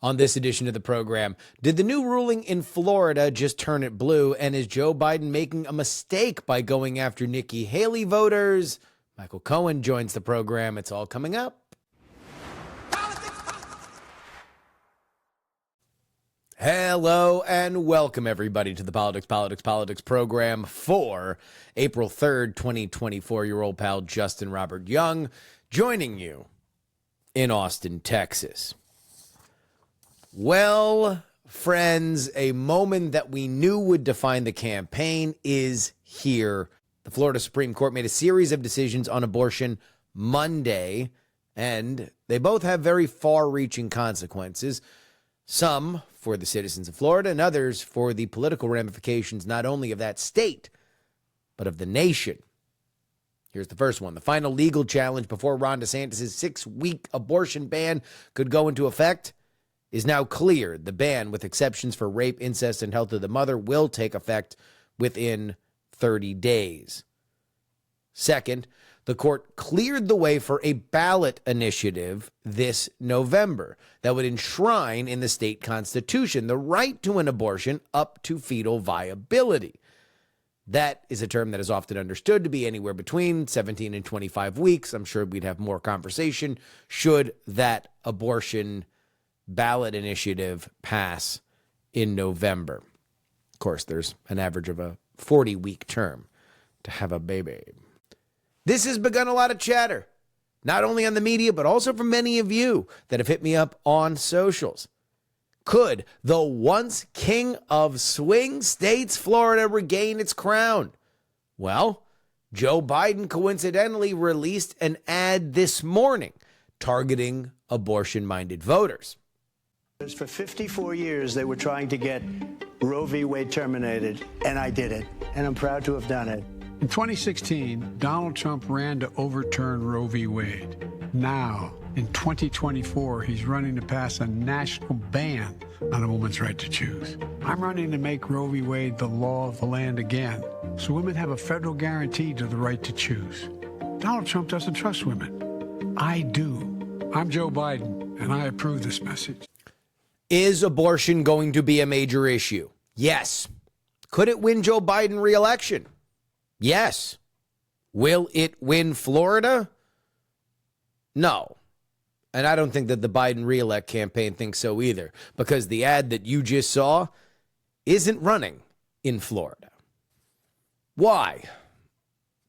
On this edition of the program, did the new ruling in Florida just turn it blue? And is Joe Biden making a mistake by going after Nikki Haley voters? Michael Cohen joins the program. It's all coming up. Hello and welcome, everybody, to the Politics program for April 3rd, 2024. Your old pal, Justin Robert Young, joining you in Austin, Texas. Well, friends, a moment that we knew would define the campaign is here. The Florida Supreme Court made a series of decisions on abortion Monday, and they both have very far-reaching consequences. Some for the citizens of Florida and others for the political ramifications not only of that state, but of the nation. Here's the first one. The final legal challenge before Ron DeSantis' 6-week abortion ban could go into effect is now cleared. The ban, with exceptions for rape, incest, and health of the mother, will take effect within 30 days. Second, the court cleared the way for a ballot initiative this November that would enshrine in the state constitution the right to an abortion up to fetal viability. That is a term that is often understood to be anywhere between 17 and 25 weeks. I'm sure we'd have more conversation should that abortion ballot initiative pass in November. Of course, there's an average of a 40-week term to have a baby. This has begun a lot of chatter, not only on the media, but also from many of you that have hit me up on socials. Could the once king of swing states, Florida, regain its crown? Well, Joe Biden coincidentally released an ad this morning targeting abortion-minded voters. For 54 years, they were trying to get Roe v. Wade terminated, and I did it, and I'm proud to have done it. In 2016, Donald Trump ran to overturn Roe v. Wade. Now, in 2024, he's running to pass a national ban on a woman's right to choose. I'm running to make Roe v. Wade the law of the land again, so women have a federal guarantee to the right to choose. Donald Trump doesn't trust women. I do. I'm Joe Biden, and I approve this message. Is abortion going to be a major issue? Yes. Could it win Joe Biden re-election? Yes. Will it win Florida? No. And I don't think that the Biden re-elect campaign thinks so either, because the ad that you just saw isn't running in Florida. Why?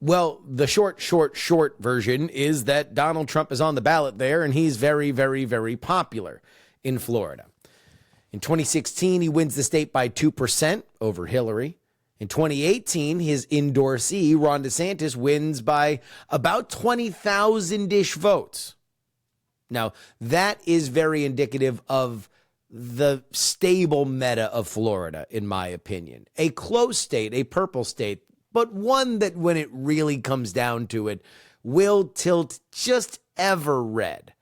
Well, the short version is that Donald Trump is on the ballot there, and he's very, very, very popular in Florida. In 2016, he wins the state by 2% over Hillary. In 2018, his endorsee, Ron DeSantis, wins by about 20,000-ish votes. Now, that is very indicative of the stable meta of Florida, in my opinion. A close state, a purple state, but one that when it really comes down to it, will tilt just ever red.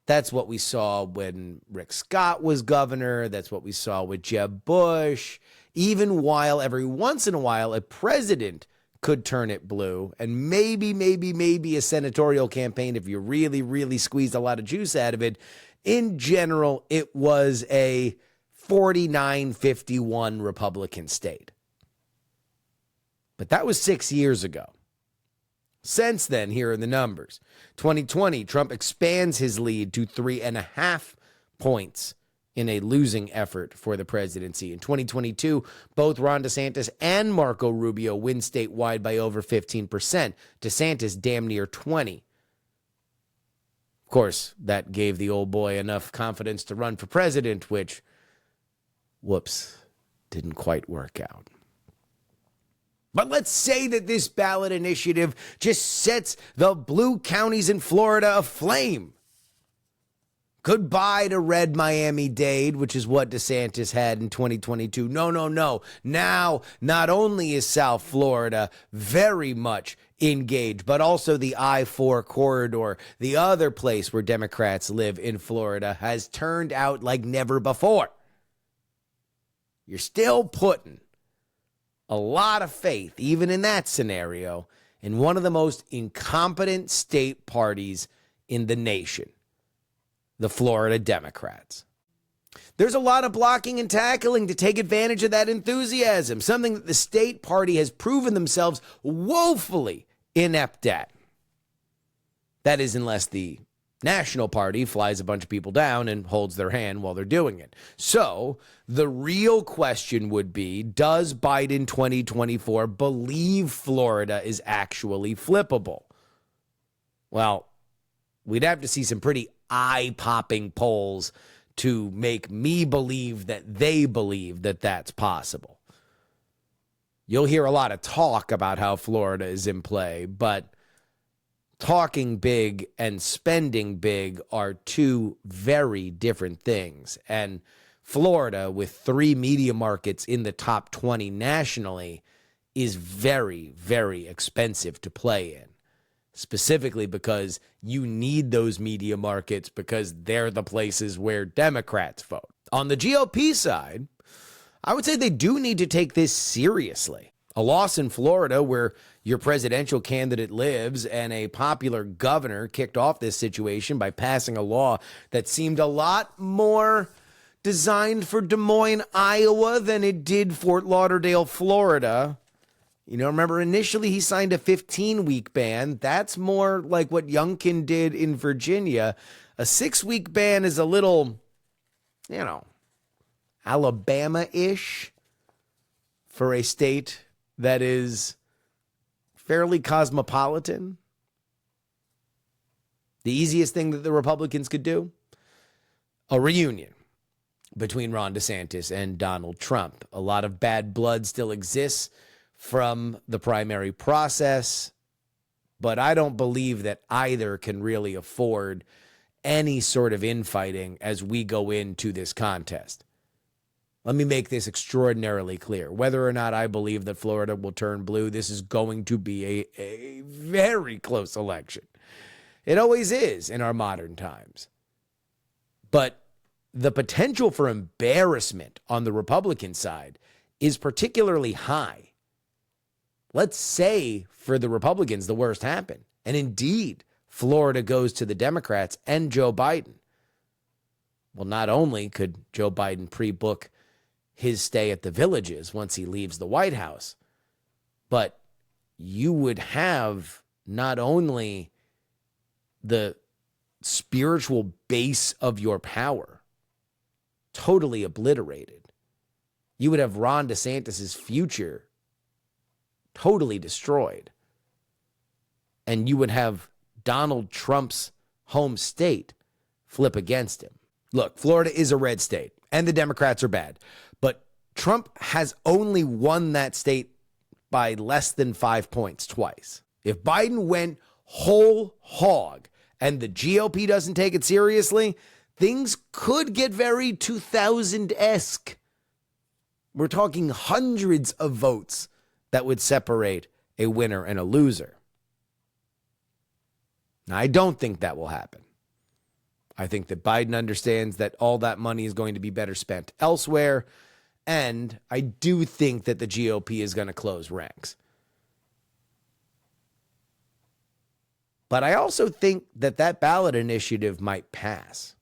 That's what we saw when Rick Scott was governor. That's what we saw with Jeb Bush. Even while every once in a while a president could turn it blue, and maybe a senatorial campaign if you really, really squeezed a lot of juice out of it. In general, it was a 49-51 Republican state. But that was 6 years ago. Since then, here are the numbers. 2020, Trump expands his lead to 3.5 points in a losing effort for the presidency. In 2022, both Ron DeSantis and Marco Rubio win statewide by over 15%. DeSantis damn near 20%. Of course, that gave the old boy enough confidence to run for president, which, whoops, didn't quite work out. But let's say that this ballot initiative just sets the blue counties in Florida aflame. Goodbye to red Miami-Dade, which is what DeSantis had in 2022. No. Now, not only is South Florida very much engaged, but also the I-4 corridor, the other place where Democrats live in Florida, has turned out like never before. You're still putting a lot of faith, even in that scenario, in one of the most incompetent state parties in the nation, the Florida Democrats. There's a lot of blocking and tackling to take advantage of that enthusiasm, something that the state party has proven themselves woefully inept at. That is, unless the national party flies a bunch of people down and holds their hand while they're doing it. So the real question would be, does Biden 2024 believe Florida is actually flippable? Well, we'd have to see some pretty eye-popping polls to make me believe that they believe that that's possible. You'll hear a lot of talk about how Florida is in play, but talking big and spending big are two very different things. And Florida, with 3 media markets in the top 20 nationally, is very, very expensive to play in. Specifically because you need those media markets because they're the places where Democrats vote. On the GOP side, I would say they do need to take this seriously. A loss in Florida, where your presidential candidate lives, and a popular governor kicked off this situation by passing a law that seemed a lot more designed for Des Moines, Iowa than it did Fort Lauderdale, Florida. You know, remember initially he signed a 15-week ban. That's more like what Youngkin did in Virginia. A 6-week ban is a little, Alabama-ish for a state that is fairly cosmopolitan. The easiest thing that the Republicans could do, a reunion between Ron DeSantis and Donald Trump. A lot of bad blood still exists from the primary process, but I don't believe that either can really afford any sort of infighting as we go into this contest. Let me make this extraordinarily clear. Whether or not I believe that Florida will turn blue, this is going to be a very close election. It always is in our modern times. But the potential for embarrassment on the Republican side is particularly high. Let's say for the Republicans the worst happened, and indeed Florida goes to the Democrats and Joe Biden. Well, not only could Joe Biden pre-book his stay at the Villages once he leaves the White House, but you would have not only the spiritual base of your power totally obliterated, you would have Ron DeSantis' future totally destroyed, and you would have Donald Trump's home state flip against him. Look, Florida is a red state, and the Democrats are bad, but Trump has only won that state by less than 5 points twice. If Biden went whole hog and the GOP doesn't take it seriously, things could get very 2000-esque. We're talking hundreds of votes that would separate a winner and a loser. Now, I don't think that will happen. I think that Biden understands that all that money is going to be better spent elsewhere, and I do think that the GOP is going to close ranks. But I also think that that ballot initiative might pass.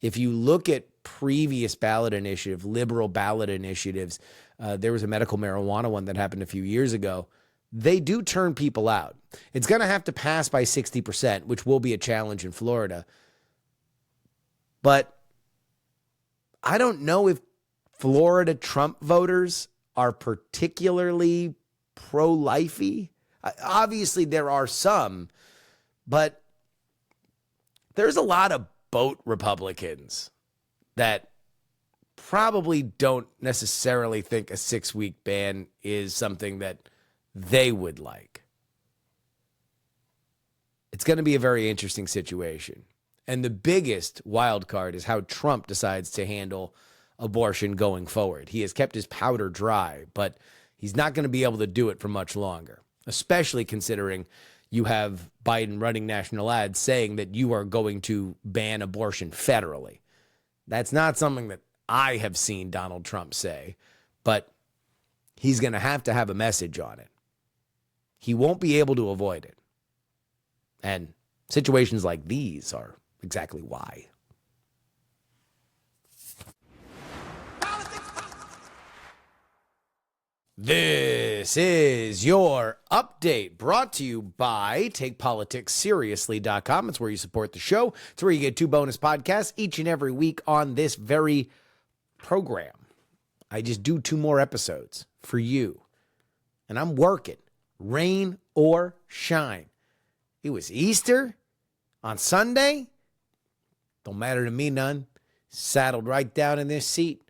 If you look at previous ballot initiative, liberal ballot initiatives, there was a medical marijuana one that happened a few years ago. They do turn people out. It's going to have to pass by 60%, which will be a challenge in Florida. But I don't know if Florida Trump voters are particularly pro-lifey. Obviously, there are some, but there's a lot of boat Republicans that probably don't necessarily think a 6-week ban is something that they would like. It's going to be a very interesting situation. And the biggest wild card is how Trump decides to handle abortion going forward. He has kept his powder dry, but he's not going to be able to do it for much longer, especially considering you have Biden running national ads saying that you are going to ban abortion federally. That's not something that I have seen Donald Trump say, but he's going to have a message on it. He won't be able to avoid it. And situations like these are exactly why. This is your update brought to you by TakePoliticsSeriously.com. It's where you support the show. It's where you get 2 bonus podcasts each and every week on this very program. I just do 2 more episodes for you. And I'm working, rain or shine. It was Easter on Sunday. Don't matter to me none. Saddled right down in this seat.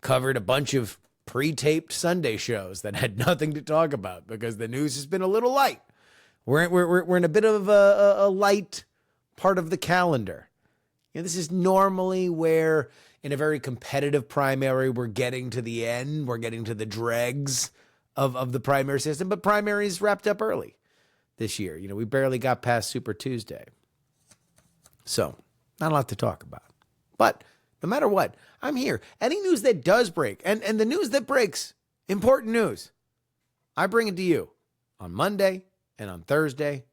Covered a bunch of pre-taped Sunday shows that had nothing to talk about because the news has been a little light. We're in a bit of a light part of the calendar. You know, this is normally where in a very competitive primary, we're getting to the end. We're getting to the dregs of the primary system, but primaries wrapped up early this year. You know, we barely got past Super Tuesday. So not a lot to talk about, but no matter what, I'm here. Any news that does break, and the news that breaks, important news, I bring it to you on Monday and on Thursday,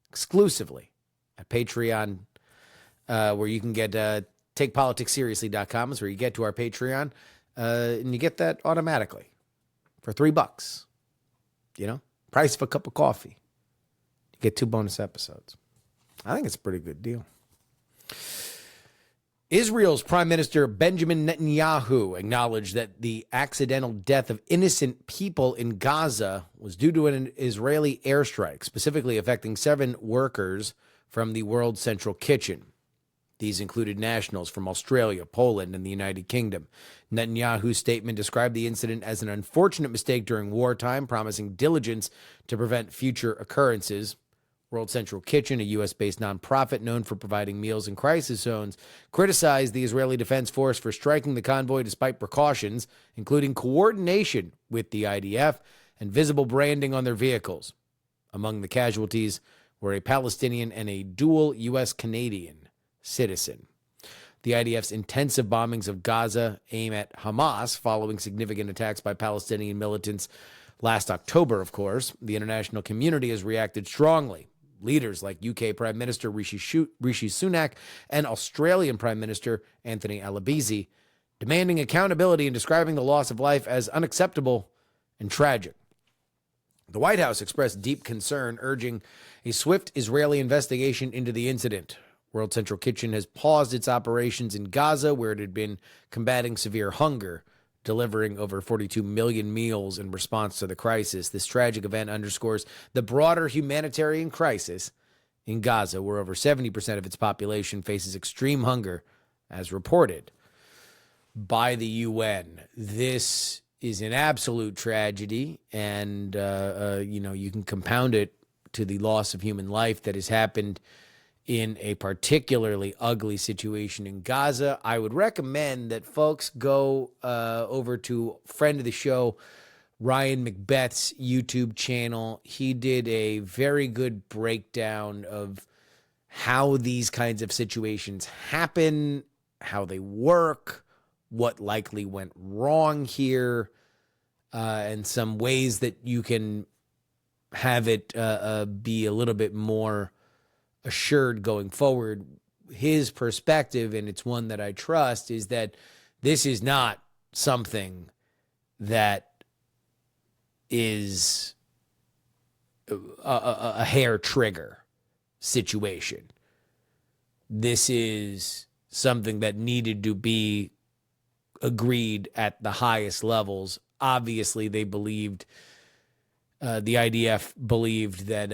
exclusively at Patreon, where you can get TakePoliticsSeriously.com is where you get to our Patreon, and you get that automatically for $3. You know, price of a cup of coffee. You get 2 bonus episodes. I think it's a pretty good deal. Israel's Prime Minister Benjamin Netanyahu acknowledged that the accidental death of innocent people in Gaza was due to an Israeli airstrike, specifically affecting 7 workers from the World Central Kitchen. These included nationals from Australia, Poland, and the United Kingdom. Netanyahu's statement described the incident as an unfortunate mistake during wartime, promising diligence to prevent future occurrences. World Central Kitchen, a U.S.-based nonprofit known for providing meals in crisis zones, criticized the Israeli Defense Force for striking the convoy despite precautions, including coordination with the IDF and visible branding on their vehicles. Among the casualties were a Palestinian and a dual U.S.-Canadian citizen. The IDF's intensive bombings of Gaza aim at Hamas following significant attacks by Palestinian militants last October, of course. The international community has reacted strongly. Leaders like UK Prime Minister Rishi Sunak and Australian Prime Minister Anthony Albanese demanding accountability and describing the loss of life as unacceptable and tragic. The White House expressed deep concern, urging a swift Israeli investigation into the incident. World Central Kitchen has paused its operations in Gaza, where it had been combating severe hunger, delivering over 42 million meals in response to the crisis. This tragic event underscores the broader humanitarian crisis in Gaza, where over 70% of its population faces extreme hunger, as reported by the UN. This is an absolute tragedy, and you can compound it to the loss of human life that has happened in a particularly ugly situation in Gaza. I would recommend that folks go over to friend of the show, Ryan McBeth's YouTube channel. He did a very good breakdown of how these kinds of situations happen, how they work, what likely went wrong here, and some ways that you can have it be a little bit more assured going forward. His perspective, and it's one that I trust, is that this is not something that is a hair trigger situation. This is something that needed to be agreed at the highest levels. Obviously, they believed, the IDF believed that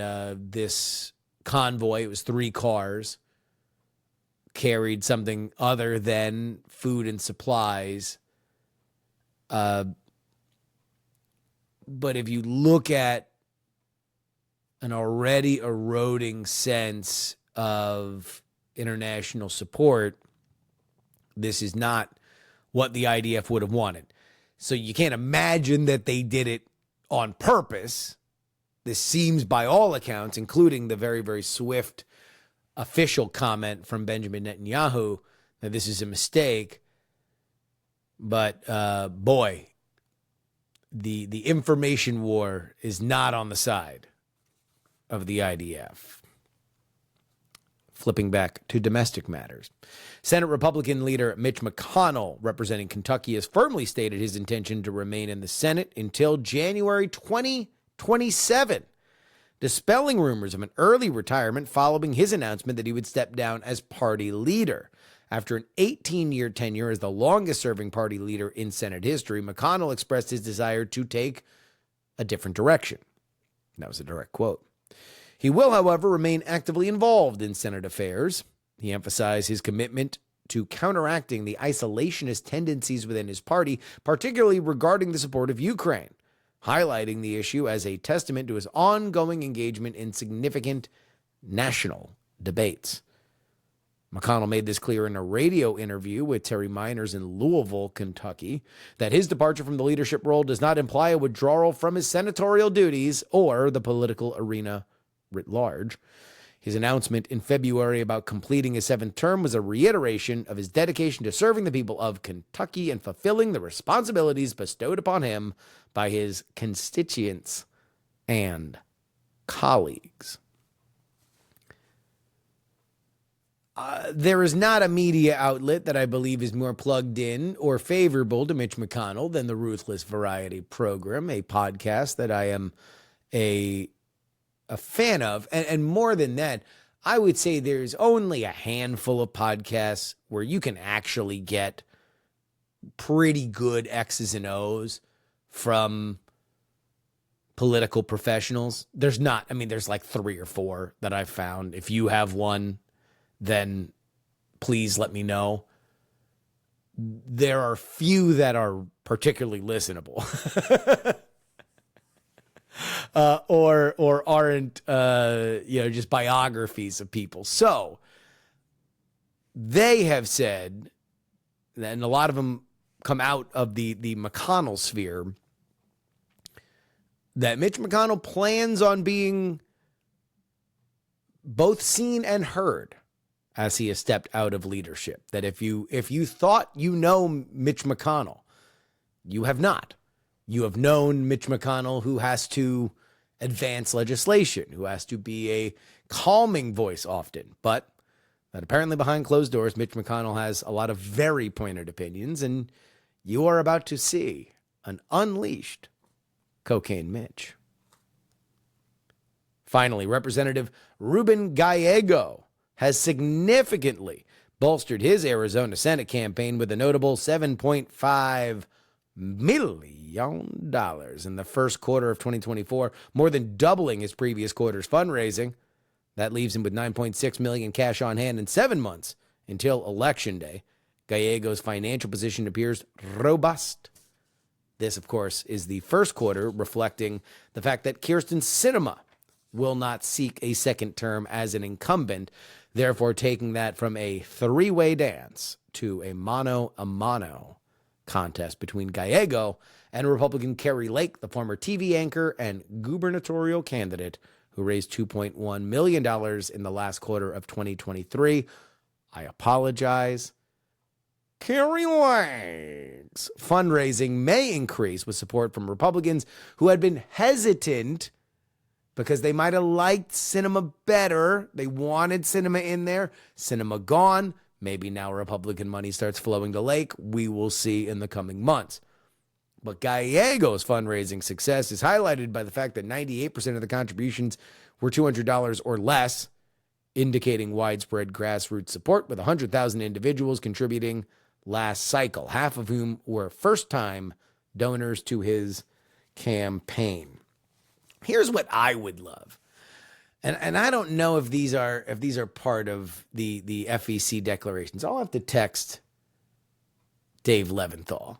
this convoy, it was 3 cars, carried something other than food and supplies. But if you look at an already eroding sense of international support, this is not what the IDF would have wanted. So you can't imagine that they did it on purpose. This seems, by all accounts, including the very, very swift official comment from Benjamin Netanyahu, that this is a mistake. But boy, the information war is not on the side of the IDF. Flipping back to domestic matters. Senate Republican leader Mitch McConnell, representing Kentucky, has firmly stated his intention to remain in the Senate until January 2027, dispelling rumors of an early retirement following his announcement that he would step down as party leader. After an 18-year tenure as the longest-serving party leader in Senate history, McConnell expressed his desire to take a different direction. That was a direct quote. He will, however, remain actively involved in Senate affairs. He emphasized his commitment to counteracting the isolationist tendencies within his party, particularly regarding the support of Ukraine, highlighting the issue as a testament to his ongoing engagement in significant national debates. McConnell made this clear in a radio interview with Terry Miners in Louisville, Kentucky, that his departure from the leadership role does not imply a withdrawal from his senatorial duties or the political arena writ large. His announcement in February about completing his 7th term was a reiteration of his dedication to serving the people of Kentucky and fulfilling the responsibilities bestowed upon him by his constituents and colleagues. There is not a media outlet that I believe is more plugged in or favorable to Mitch McConnell than the Ruthless Variety Program, a podcast that I am a fan of. And more than that, I would say there's only a handful of podcasts where you can actually get pretty good X's and O's from political professionals. There's like 3 or 4 that I've found. If you have one, then please let me know. There are few that are particularly listenable. Or aren't, just biographies of people. So they have said, and a lot of them come out of the McConnell sphere, that Mitch McConnell plans on being both seen and heard as he has stepped out of leadership. That if you thought you know Mitch McConnell, you have not. You have known Mitch McConnell, who has to advance legislation, who has to be a calming voice often, but that apparently behind closed doors, Mitch McConnell has a lot of very pointed opinions, and you are about to see an unleashed Cocaine Mitch. Finally, Representative Ruben Gallego has significantly bolstered his Arizona Senate campaign with a notable $7.5 million in the first quarter of 2024, more than doubling his previous quarter's fundraising. That leaves him with $9.6 million cash on hand in 7 months until Election Day. Gallego's financial position appears robust. This, of course, is the first quarter reflecting the fact that Kyrsten Sinema will not seek a second term as an incumbent, therefore taking that from a 3-way dance to a mano-a-mano contest between Gallego and Republican Kari Lake, the former TV anchor and gubernatorial candidate who raised $2.1 million in the last quarter of 2023. I apologize. Kari Lake's fundraising may increase with support from Republicans who had been hesitant because they might have liked Sinema better. They wanted Sinema in there. Sinema gone. Maybe now Republican money starts flowing to Lake. We will see in the coming months. But Gallego's fundraising success is highlighted by the fact that 98% of the contributions were $200 or less, indicating widespread grassroots support, with 100,000 individuals contributing last cycle, half of whom were first-time donors to his campaign. Here's what I would love. And I don't know if these are part of the FEC declarations. I'll have to text Dave Leventhal.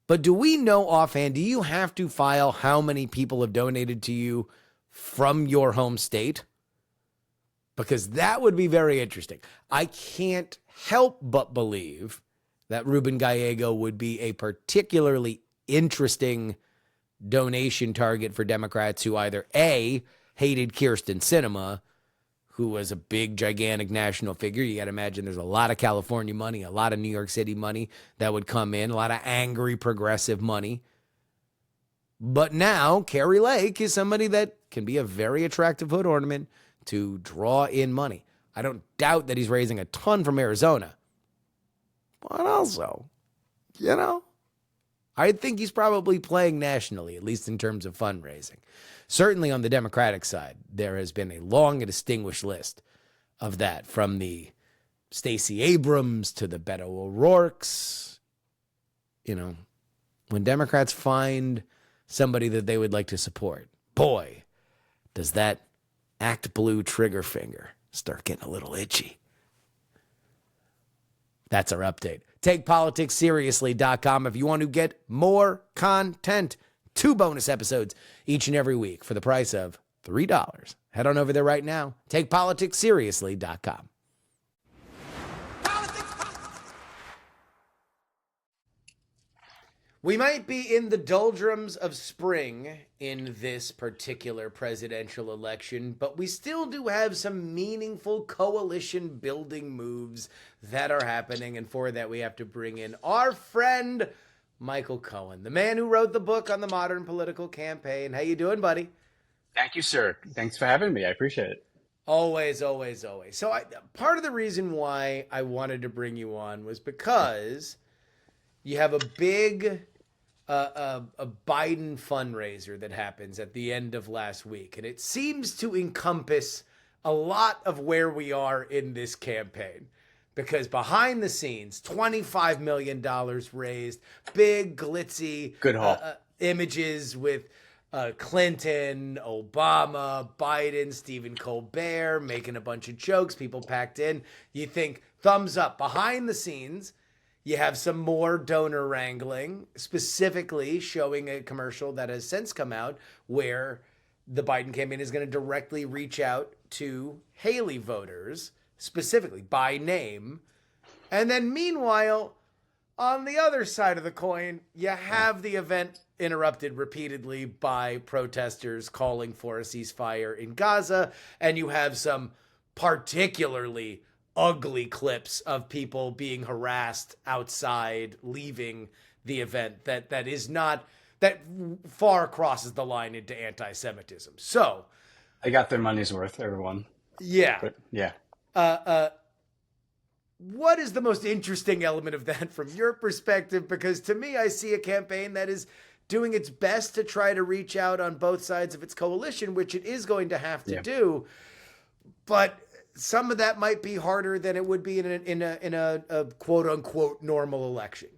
But do we know offhand, do you have to file how many people have donated to you from your home state? Because that would be very interesting. I can't help but believe that Ruben Gallego would be a particularly interesting donation target for Democrats who either A, hated Kyrsten Sinema, who was a big, gigantic national figure. You got to imagine there's a lot of California money, a lot of New York City money that would come in, a lot of angry progressive money. But now Kari Lake is somebody that can be a very attractive hood ornament to draw in money. I don't doubt that he's raising a ton from Arizona. But also, I think he's probably playing nationally, at least in terms of fundraising. Certainly on the Democratic side, there has been a long and distinguished list of that, from the Stacey Abrams to the Beto O'Rourke's. When Democrats find somebody that they would like to support, boy, does that Act Blue trigger finger start getting a little itchy. That's our update. TakePoliticsSeriously.com if you want to get more content. 2 bonus episodes each and every week for the price of $3. Head on over there right now. TakePoliticsSeriously.com. We might be in the doldrums of spring in this particular presidential election, but we still do have some meaningful coalition building moves that are happening. And for that, we have to bring in our friend, Michael Cohen, the man who wrote the book on the modern political campaign. How you doing, buddy? Thank you, sir. Thanks for having me. I appreciate it. Always, always, always. So part of the reason why I wanted to bring you on was because you have a big a Biden fundraiser that happens at the end of last week, and it seems to encompass a lot of where we are in this campaign. Because behind the scenes, $25 million raised, big, glitzy Good haul. Images with Clinton, Obama, Biden, Stephen Colbert, making a bunch of jokes, people packed in. You think, thumbs up. Behind the scenes, you have some more donor wrangling, specifically showing a commercial that has since come out where the Biden campaign is going to directly reach out to Haley voters, specifically by name. And then meanwhile, on the other side of the coin, you have the event interrupted repeatedly by protesters calling for a ceasefire in Gaza. And you have some particularly ugly clips of people being harassed outside, leaving the event that far crosses the line into anti-Semitism. So I got their money's worth, everyone. Yeah. But, yeah. What is the most interesting element of that from your perspective? Because to me, I see a campaign that is doing its best to try to reach out on both sides of its coalition, which it is going to have to do. But some of that might be harder than it would be in a quote unquote normal election.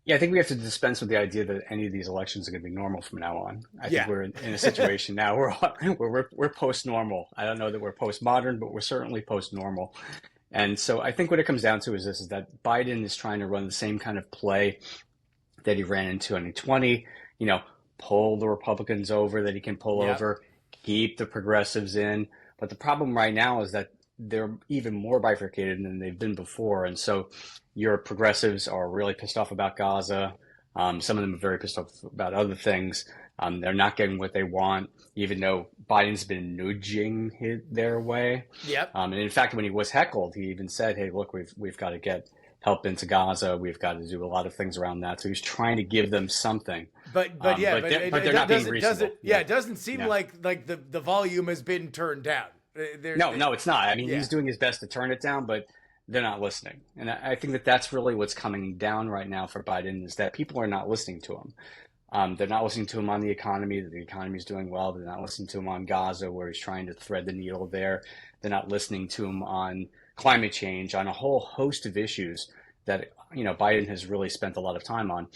Yeah, I think we have to dispense with the idea that any of these elections are going to be normal from now on. I think we're in a situation now where we're post-normal. I don't know that we're post-modern, but we're certainly post-normal. And so I think what it comes down to is this, is that Biden is trying to run the same kind of play that he ran in 2020, pull the Republicans over that he can pull over, keep the progressives in. But the problem right now is that they're even more bifurcated than they've been before. And so your progressives are really pissed off about Gaza. Some of them are very pissed off about other things. They're not getting what they want, even though Biden's been nudging their way. Yep. And in fact, when he was heckled, he even said, hey, look, we've got to get help into Gaza. We've got to do a lot of things around that. So he's trying to give them something. But they're not being reasonable. It doesn't seem like the volume has been turned down. No, it's not. I mean, he's doing his best to turn it down, but they're not listening. And I think that that's really what's coming down right now for Biden, is that people are not listening to him. They're not listening to him on the economy, that the economy is doing well. They're not listening to him on Gaza, where he's trying to thread the needle there. They're not listening to him on climate change, on a whole host of issues that, Biden has really spent a lot of time on.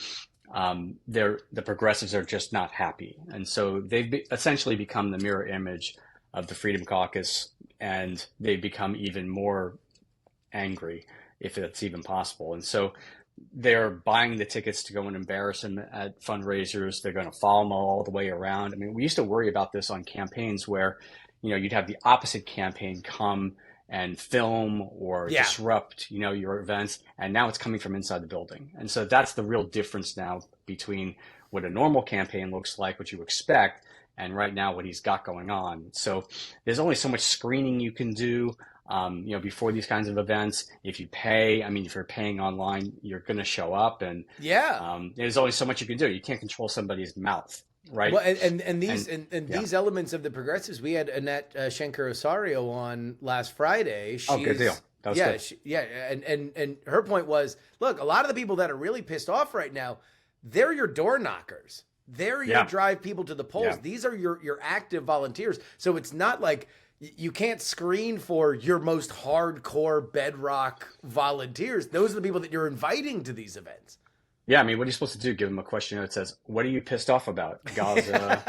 The progressives are just not happy. And so they've essentially become the mirror image of the Freedom Caucus, and they become even more angry, if that's even possible. And so they're buying the tickets to go and embarrass him at fundraisers. They're going to follow him all the way around. I mean, we used to worry about this on campaigns where, you'd have the opposite campaign come and film or disrupt, your events. And now it's coming from inside the building. And so that's the real difference now between what a normal campaign looks like, what you expect, and right now what he's got going on. So there's only so much screening you can do, before these kinds of events. If you pay, if you're paying online, you're going to show up, and there's only so much you can do. You can't control somebody's mouth. right? Well, and these elements of the progressives, we had Annette Schenker-Osario on last Friday. Good deal. That was good. And her point was, look, a lot of the people that are really pissed off right now, they're your door knockers. They're your drive people to the polls. Yeah. These are your active volunteers. So it's not like you can't screen for your most hardcore bedrock volunteers. Those are the people that you're inviting to these events. Yeah, I mean, what are you supposed to do? Give them a questionnaire that says, "What are you pissed off about?" Gaza,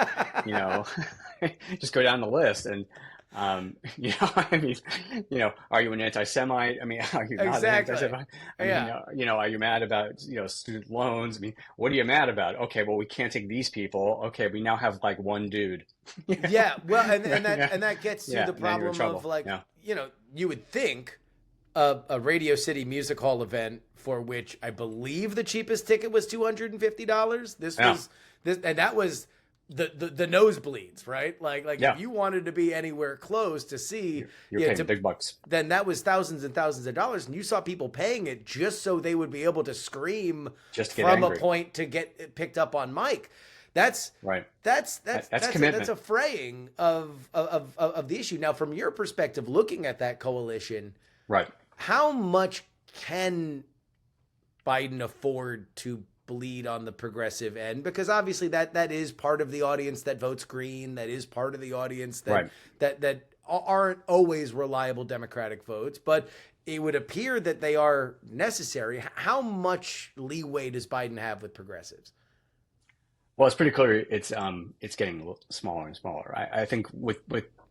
just go down the list, and I mean, are you an anti-Semite? I mean, are you not an anti-Semite? I mean, are you mad about student loans? I mean, what are you mad about? Okay, well, we can't take these people. Okay, we now have like one dude. Yeah, well, and that gets to the problem of you would think a Radio City Music Hall event for which I believe the cheapest ticket was $250. And that was the nosebleeds, right? Like if you wanted to be anywhere close to see, you're paying big bucks. Then that was thousands and thousands of dollars, and you saw people paying it just so they would be able to scream from a point to get picked up on mic. That's right. That's a fraying of the issue. Now, from your perspective, looking at that coalition, right? How much can Biden afford to bleed on the progressive end? Because obviously that is part of the audience that votes green. That is part of the audience that aren't always reliable Democratic votes, but it would appear that they are necessary. How much leeway does Biden have with progressives? Well, it's pretty clear it's getting smaller and smaller. I think with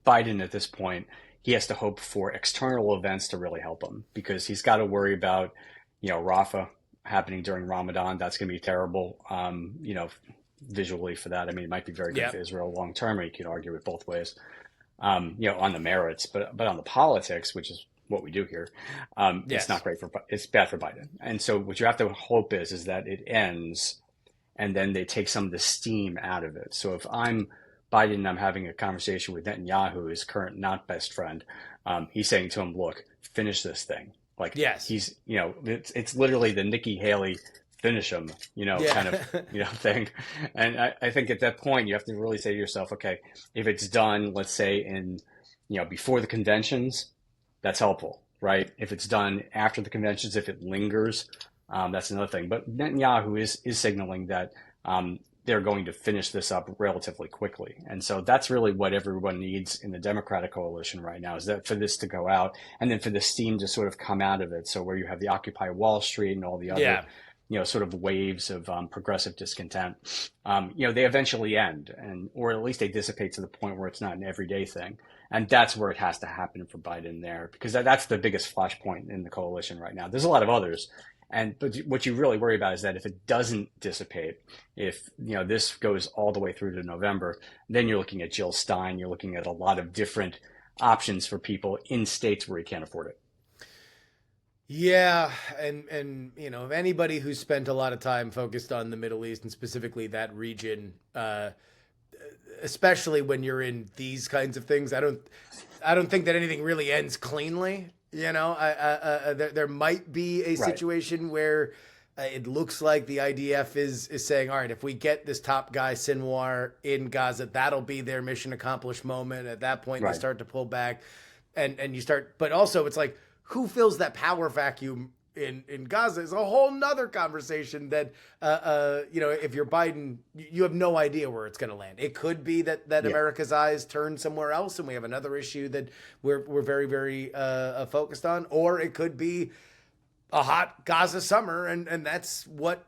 Biden at this point, he has to hope for external events to really help him, because he's got to worry about, Rafah happening during Ramadan. That's going to be terrible, visually for that. I mean, it might be very good for Israel long term. You could argue it both ways, on the merits, but on the politics, which is what we do here, it's not great it's bad for Biden. And so what you have to hope is that it ends, and then they take some of the steam out of it. So if I'm Biden and I'm having a conversation with Netanyahu, his current not best friend, he's saying to him, look, finish this thing. Like, he's, it's literally the Nikki Haley finish him, kind of, thing. And I think at that point, you have to really say to yourself, okay, if it's done, let's say in, before the conventions, that's helpful, right? If it's done after the conventions, if it lingers, that's another thing. But Netanyahu is signaling that they're going to finish this up relatively quickly. And so that's really what everyone needs in the Democratic coalition right now, is that for this to go out and then for the steam to sort of come out of it. So where you have the Occupy Wall Street and all the other, sort of waves of progressive discontent, they eventually end, or at least they dissipate to the point where it's not an everyday thing. And that's where it has to happen for Biden there, because that's the biggest flashpoint in the coalition right now. There's a lot of others. But what you really worry about is that if it doesn't dissipate, if this goes all the way through to November, then you're looking at Jill Stein. You're looking at a lot of different options for people in states where you can't afford it. Yeah, and if anybody who's spent a lot of time focused on the Middle East and specifically that region, especially when you're in these kinds of things, I don't think that anything really ends cleanly. There might be a situation where it looks like the IDF is saying, all right, if we get this top guy, Sinwar, in Gaza, that'll be their mission accomplished moment. At that point, they start to pull back and you start. But also, it's like, who fills that power vacuum in Gaza is a whole nother conversation that, if you're Biden, you have no idea where it's going to land. It could be that America's eyes turn somewhere else and we have another issue that we're very, very focused on, or it could be a hot Gaza summer. And that's what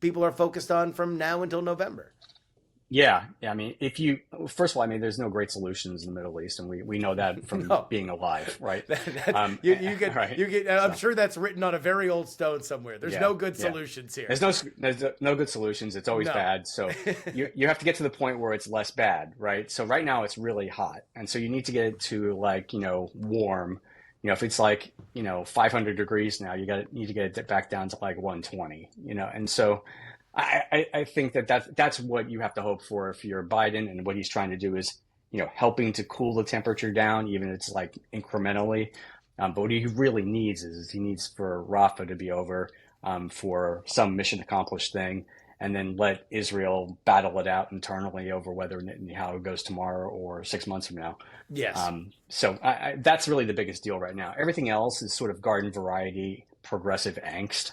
people are focused on from now until November. Yeah. I mean, first of all, there's no great solutions in the Middle East, and we know that from being alive, right? I'm sure that's written on a very old stone somewhere. There's no good solutions here. There's no good solutions. It's always bad. So you have to get to the point where it's less bad, right? So right now it's really hot, and so you need to get it to warm. If it's 500 degrees now, need to get it back down to 120. And so. I think that's what you have to hope for if you're Biden, and what he's trying to do is, helping to cool the temperature down, even if it's incrementally. But what he really needs is he needs for Rafah to be over, for some mission accomplished thing. and then let Israel battle it out internally over whether Netanyahu goes tomorrow or 6 months from now. Yes. So that's really the biggest deal right now. Everything else is sort of garden variety, progressive angst.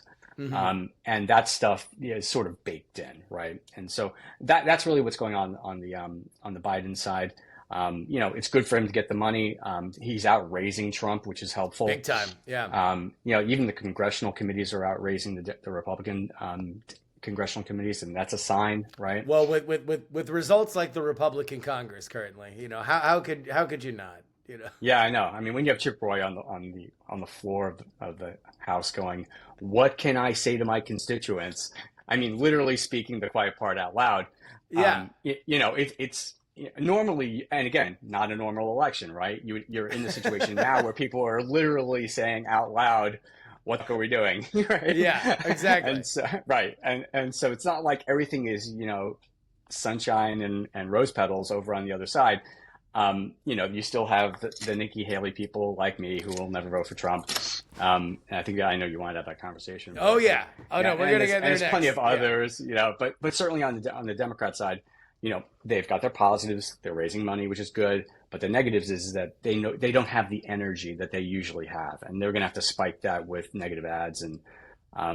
And that stuff is sort of baked in, right? And so that's really what's going on the Biden side. It's good for him to get the money. He's out raising Trump, which is helpful. Big time, yeah. Even the congressional committees are out raising the Republican congressional committees, and that's a sign, right? Well, with results like the Republican Congress currently, how could you not? Yeah, I know. I mean, when you have Chip Roy on the floor of the House going, "What can I say to my constituents?" I mean, literally speaking the quiet part out loud. Yeah. It's normally, and again, not a normal election, right? You're in the situation now where people are literally saying out loud, "What are we doing?" Right? Yeah, exactly. And so, right, and so it's not like everything is sunshine and rose petals over on the other side. You still have the Nikki Haley people like me who will never vote for Trump. And I know you want to have that conversation. Oh yeah. Oh no, we're gonna get there next. There's plenty of others, but certainly on the Democrat side, they've got their positives. They're raising money, which is good. But the negatives is that they know they don't have the energy that they usually have, and they're gonna have to spike that with negative ads and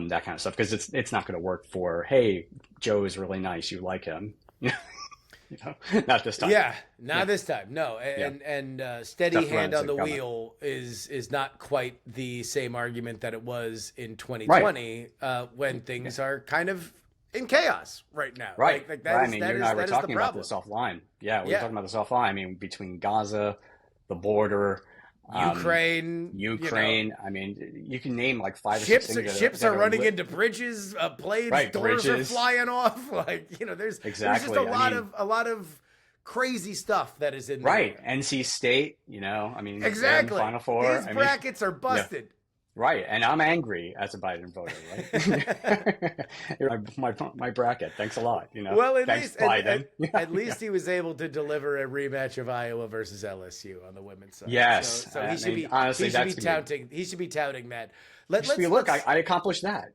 that kind of stuff because it's not going to work for, hey, Joe is really nice, you like him. Not this time. Yeah, this time. No, and steady Tough hand on the coming. wheel is not quite the same argument that it was in 2020 when things are kind of in chaos right now. Right. Like you and I were talking about this offline. Yeah, we were Yeah. talking about this offline. I mean, between Gaza, the border, Ukraine. I mean, you can name like 5 or 6 Ships things. ships are running into bridges. Planes, doors are flying off. There's just Exactly. a lot of crazy stuff that is in there. Right. NC State, Exactly. Final Four. His brackets are busted. Right, and I'm angry as a Biden voter, right? You're my bracket. Thanks a lot. Well, thanks, Biden. At least he was able to deliver a rematch of Iowa versus LSU on the women's side. Yes, so he should be honestly, he should be touting that. Look, I accomplished that.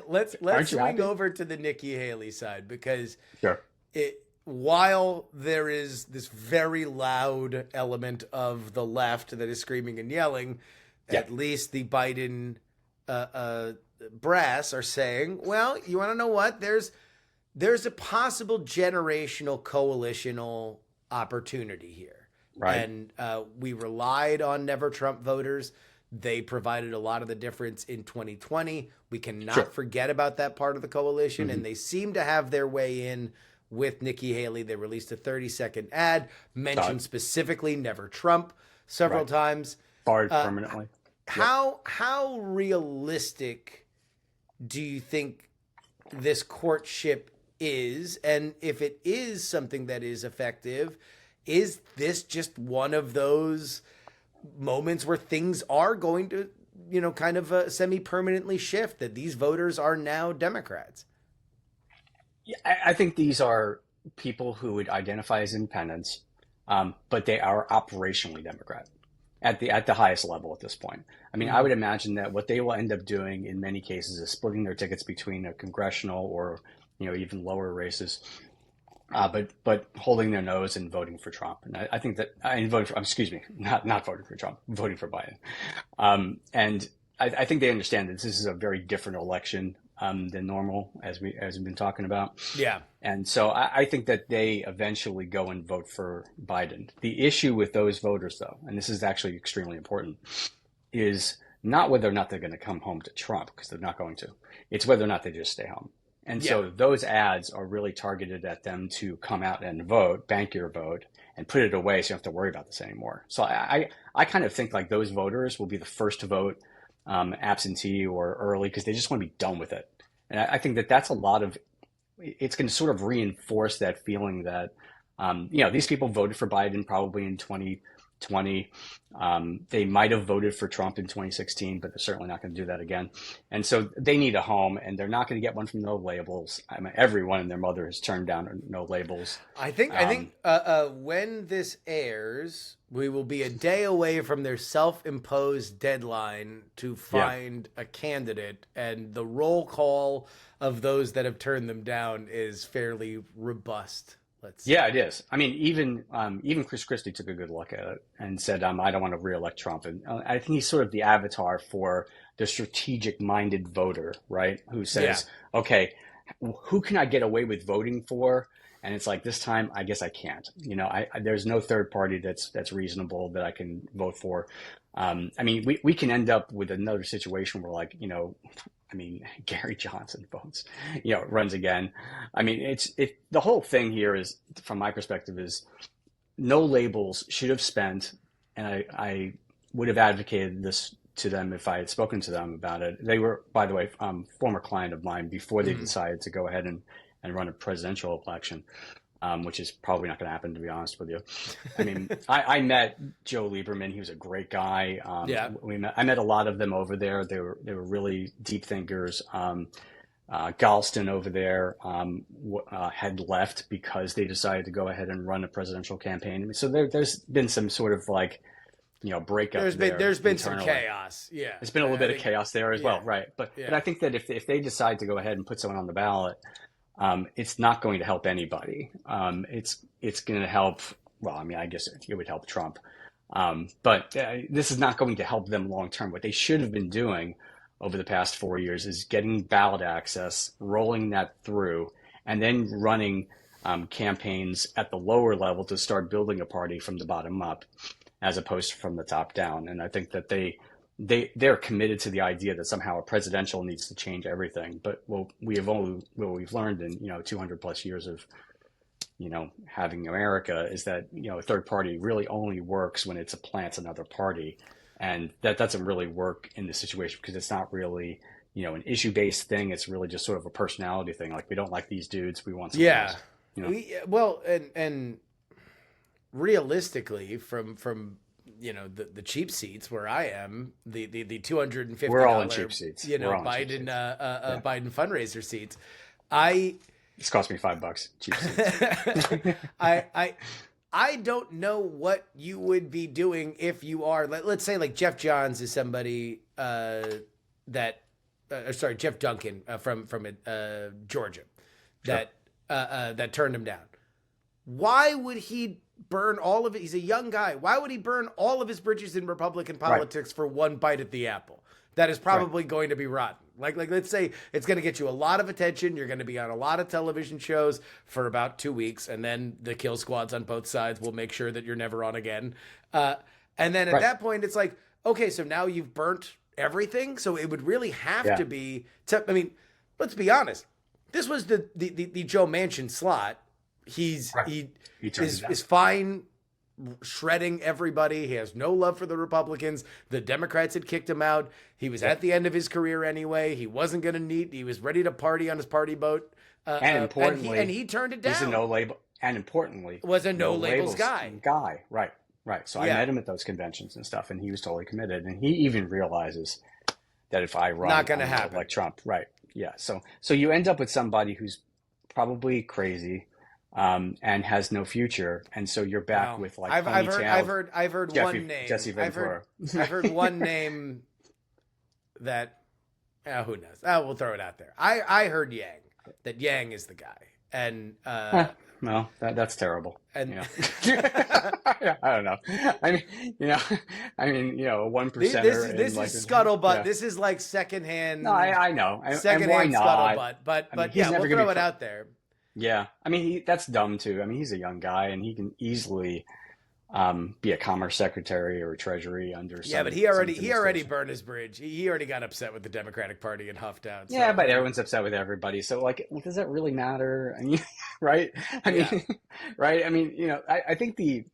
Let's swing over to the Nikki Haley side because sure. While there is this very loud element of the left that is screaming and yelling. Yeah. At least the Biden brass are saying, well, you want to know what? There's a possible generational coalitional opportunity here. Right. And we relied on Never Trump voters. They provided a lot of the difference in 2020. We cannot forget about that part of the coalition. Mm-hmm. And they seem to have their way in with Nikki Haley. They released a 30-second ad, mentioned specifically Never Trump several times. Barred permanently. How realistic do you think this courtship is? And if it is something that is effective, is this just one of those moments where things are going to, kind of semi-permanently shift, that these voters are now Democrats? Yeah, I think these are people who would identify as independents, but they are operationally Democrat. At the highest level at this point. I mean, I would imagine that what they will end up doing in many cases is splitting their tickets between a congressional or, even lower races, but holding their nose and voting for Trump. And I think that not voting for Trump, voting for Biden. And I think they understand that this is a very different election than normal, as we've been talking about. Yeah. And so I think that they eventually go and vote for Biden. The issue with those voters, though, and this is actually extremely important, is not whether or not they're going to come home to Trump, because they're not going to. It's whether or not they just stay home. And so those ads are really targeted at them to come out and vote, bank your vote, and put it away so you don't have to worry about this anymore. So I kind of think like those voters will be the first to vote absentee or early because they just want to be done with it. And I think that that's a lot of, it's going to sort of reinforce that feeling that, these people voted for Biden probably in 2020. They might have voted for Trump in 2016, but they're certainly not going to do that again. And so they need a home, and they're not going to get one from No Labels. I mean, everyone and their mother has turned down No Labels. I think when this airs, we will be a day away from their self-imposed deadline to find a candidate, and the roll call of those that have turned them down is fairly robust. Yeah, it is. I mean, even Chris Christie took a good look at it and said, I don't want to reelect Trump. And I think he's sort of the avatar for the strategic-minded voter, right? Who says, okay, who can I get away with voting for? And it's like, this time, I guess I can't. You know, there's no third party that's reasonable that I can vote for. I mean, we can end up with another situation where, like, you know, I mean, Gary Johnson votes, you know, runs again. I mean, the whole thing here is, from my perspective, is No Labels should have spent, and I would have advocated this to them if I had spoken to them about it. They were, by the way, former client of mine before they decided to go ahead and run a presidential election. Which is probably not going to happen, to be honest with you. I mean, I met Joe Lieberman. He was a great guy. I met a lot of them over there. They were really deep thinkers. Galston over there had left because they decided to go ahead and run a presidential campaign. I mean, so there's been some sort of, like, you know, breakup. There's been some chaos. Yeah, there's been a little bit of chaos there as well, right? But I think that if they decide to go ahead and put someone on the ballot, it's not going to help anybody. It's going to help. Well, I mean, I guess it would help Trump, but this is not going to help them long term. What they should have been doing over the past 4 years is getting ballot access, rolling that through, and then running campaigns at the lower level to start building a party from the bottom up, as opposed to from the top down. And I think that they're committed to the idea that somehow a presidential needs to change everything. But what we've learned in, you know, 200 plus years of, you know, having America is that, you know, a third party really only works when it supplants another party. And that doesn't really work in this situation because it's not really, you know, an issue-based thing. It's really just sort of a personality thing. Like, we don't like these dudes. We want something else. You know? Well, and realistically, from you know, the cheap seats where I am, the $250, we're all in cheap seats. You know, Biden Biden fundraiser seats. This cost me $5. Cheap seats. I don't know what you would be doing if you are, let's say, like, Jeff Johns is somebody Jeff Duncan from Georgia that turned him down. Why would he burn all of it? He's a young guy. Why would he burn all of his bridges in Republican politics for one bite at the apple? That is probably going to be rotten. Like let's say it's going to get you a lot of attention. You're going to be on a lot of television shows for about 2 weeks, and then the kill squads on both sides will make sure that you're never on again. And then at that point, it's like, okay, so now you've burnt everything. So it would really have to be. I mean, let's be honest. This was the Joe Manchin slot. He is fine shredding everybody. He has no love for the Republicans. The Democrats had kicked him out. He was at the end of his career anyway. He wasn't going to need. He was ready to party on his party boat. And importantly, and he turned it down. He's a no label. And importantly, was a no labels guy. Right. So I met him at those conventions and stuff, and he was totally committed. And he even realizes that if I run, not going to happen like Trump, right? Yeah. So you end up with somebody who's probably crazy. And has no future, and so you're back with, like, I've heard one name. Jesse Ventura. I've heard one name that who knows? We'll throw it out there. I heard Yang, that Yang is the guy, and well, that's terrible. And I don't know. I mean, a 1%. This is scuttlebutt. Yeah. This is like secondhand. No, I know. Secondhand scuttlebutt, but we'll throw it out there. Yeah, I mean, that's dumb too. I mean, he's a young guy, and he can easily be a commerce secretary or treasury under. Yeah, but he already burned his bridge. He already got upset with the Democratic Party and huffed out. So. Yeah, but everyone's upset with everybody. So, like, does that really matter? I mean, right? I mean, right? I mean, I think the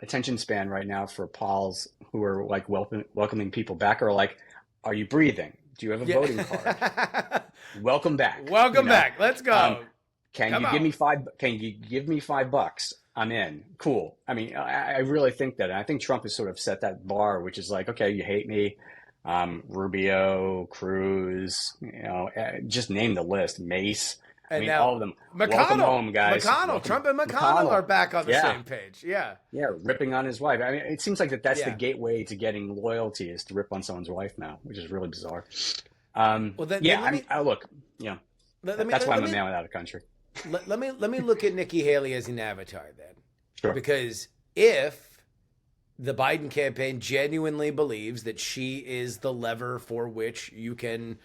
attention span right now for Pauls who are, like, welcoming people back are like, are you breathing? Do you have a voting card? Welcome back. Welcome back. Let's go. Can you give me $5? I'm in. Cool. I mean, I really think that. And I think Trump has sort of set that bar, which is like, okay, you hate me. Rubio, Cruz, just name the list. Mace. I And mean, now all of them. Welcome home, guys. Trump and McConnell are back on the same page. Yeah. Yeah, ripping on his wife. I mean, it seems like that's the Yeah. gateway to getting loyalty is to rip on someone's wife now, which is really bizarre. Well, then let me, Look, that's why I'm a man without a country. let me look at Nikki Haley as an avatar then. Sure. Because if the Biden campaign genuinely believes that she is the lever for which you can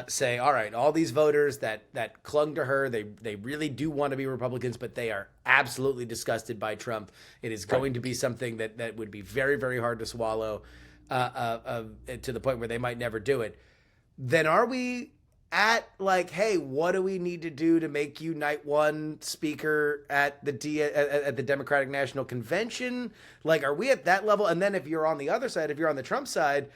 say, all right, all these voters that clung to her, they really do want to be Republicans, but they are absolutely disgusted by Trump. It is going to be something that would be very, very hard to swallow to the point where they might never do it. Then are we at like, hey, what do we need to do to make you night one speaker at the Democratic National Convention? Like, are we at that level? And then if you're on the other side, if you're on the Trump side,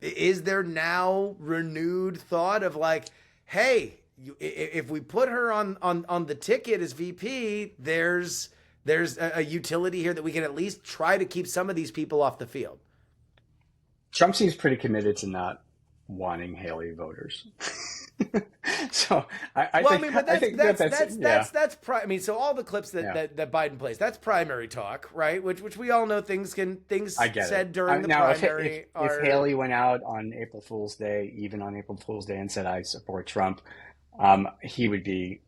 is there now renewed thought of like, hey, if we put her on the ticket as VP, there's a utility here that we can at least try to keep some of these people off the field? Trump seems pretty committed to not wanting Haley voters. So I mean, so all the clips that Biden plays, that's primary talk, right? Which we all know things said during the primary. If Haley went out on April Fool's Day, even on April Fool's Day, and said I support Trump, he would be,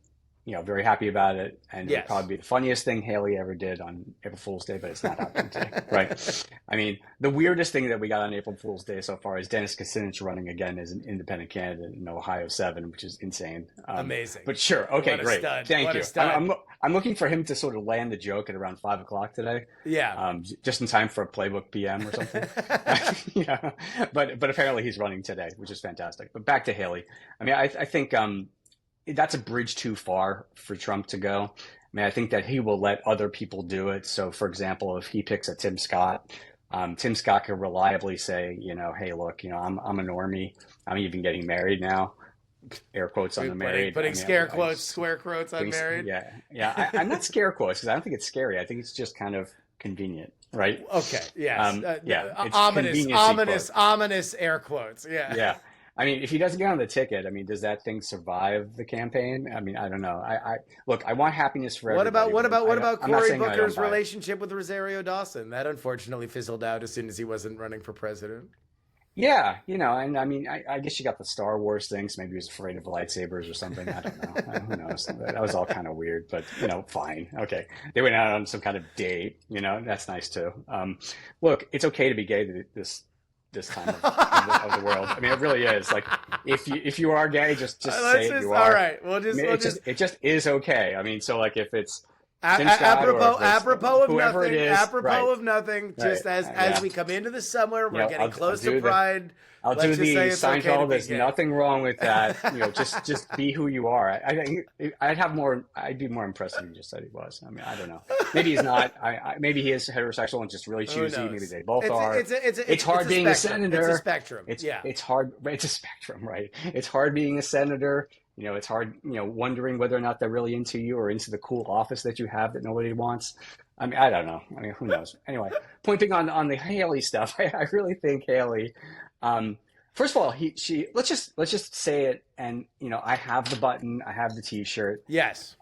very happy about it, and it would probably be the funniest thing Haley ever did on April Fool's Day, but it's not happening today, right? I mean, the weirdest thing that we got on April Fool's Day so far is Dennis Kucinich running again as an independent candidate in Ohio 7, which is insane. Amazing. But sure, okay, great. Stud. Thank you. I'm looking for him to sort of land the joke at around 5 o'clock today. Yeah. Just in time for a Playbook PM or something. Yeah. But apparently he's running today, which is fantastic. But back to Haley. I mean, I think that's a bridge too far for Trump to go. I mean, I think that he will let other people do it. So, for example, if he picks a Tim Scott, Tim Scott can reliably say, hey, look, I'm a normie. I'm even getting married now. Air quotes on the married. Putting square quotes on married. Yeah. I'm not scare quotes because I don't think it's scary. I think it's just kind of convenient, right? Okay. Yes. It's ominous air quotes. Yeah. Yeah. I mean, if he doesn't get on the ticket, I mean, does that thing survive the campaign? I mean, I don't know. I want happiness for everybody. What about Cory Booker's relationship with Rosario Dawson? That unfortunately fizzled out as soon as he wasn't running for president. Yeah, and I mean, I guess you got the Star Wars thing, so maybe he was afraid of lightsabers or something. I don't know. Who knows? That was all kind of weird, but, fine. Okay. They went out on some kind of date, that's nice too. Look, it's okay to be gay this time of the world. I mean, it really is. Like, if you are gay, just say it. You are. All right. It just is okay. I mean, so like if it's apropos of nothing. Right. Just as we come into the summer, we're getting close to Pride. I'll do the Seinfeld. There's nothing wrong with that. Just be who you are. I think I'd be more impressed if he just said he was. I mean, I don't know. Maybe he's not. Maybe he is heterosexual and just really choosy. Maybe they both are. It's hard being a senator. It's a spectrum. It's hard. It's a spectrum, right? It's hard being a senator. It's hard, wondering whether or not they're really into you or into the cool office that you have that nobody wants. I mean, I don't know. I mean, who knows? Anyway, pointing on the Haley stuff, I really think Haley. First of all, let's just say it. And I have the button, I have the T-shirt. Yes.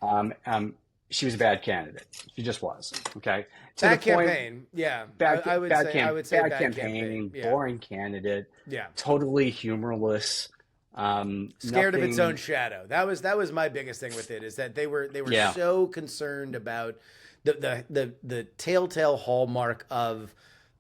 She was a bad candidate. She just was. Okay. Bad campaign. Yeah. I would say bad campaigning. Yeah. Boring candidate. Yeah. Totally humorless. Scared of its own shadow. That was my biggest thing with it, is that they were so concerned about the telltale hallmark of